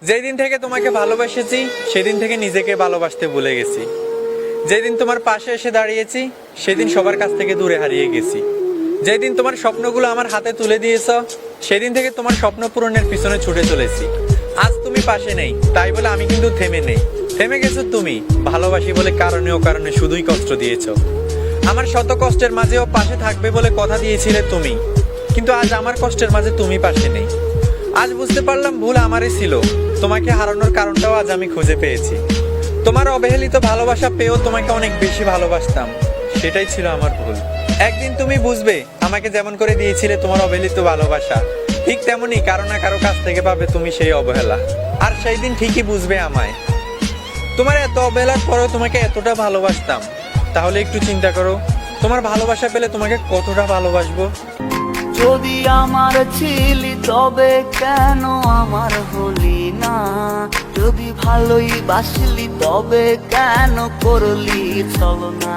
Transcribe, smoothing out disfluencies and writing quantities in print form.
যেদিন থেকে তোমাকে ভালোবেসেছি সেদিন থেকে নিজেকে ভালোবাসতে ভুলে গেছি। যেদিন তোমার পাশে এসে দাঁড়িয়েছি সেদিন সবার কাছ থেকে দূরে হারিয়ে গেছি। যেদিন তোমার স্বপ্নগুলো আমার হাতে তুলে দিয়েছ সেদিন থেকে তোমার স্বপ্ন পূরণের পিছনে ছুটে চলেছি। আজ তুমি পাশে নেই তাই বলে আমি কিন্তু থেমে নেই। থেমে গেছো তুমি ভালোবাসি বলে কারণে কারণে শুধুই কষ্ট দিয়েছো। আমার শত কষ্টের মাঝেও পাশে থাকবে বলে কথা দিয়েছিলে তুমি, কিন্তু আজ আমার কষ্টের মাঝে তুমি পাশে নেই। আজ বুঝতে পারলাম ভুল আমারই ছিল। তোমাকে হারানোর কারণটাও আজ আমি খুঁজে পেয়েছি। তোমার অবহেলিত ভালোবাসা পেয়েও তোমাকে অনেক বেশি ভালোবাসতাম, সেটাই ছিল আমার ভুল। একদিন তুমি বুঝবে আমাকে যেমন করে দিয়েছিলে তোমার অবহেলিত ভালোবাসা, ঠিক তেমনই কারো না কারো কাছ থেকে পাবে তুমি সেই অবহেলা। আর সেই দিন ঠিকই বুঝবে আমায়। তোমার এত অবহেলার পরেও তোমাকে এতটা ভালোবাসতাম, তাহলে একটু চিন্তা করো তোমার ভালোবাসা পেলে তোমাকে কতটা ভালোবাসবো। যদি আমার ছিলি তবে কেন আমার হলি না? যদি ভালোই বাসলি তবে কেন করলি ছলনা?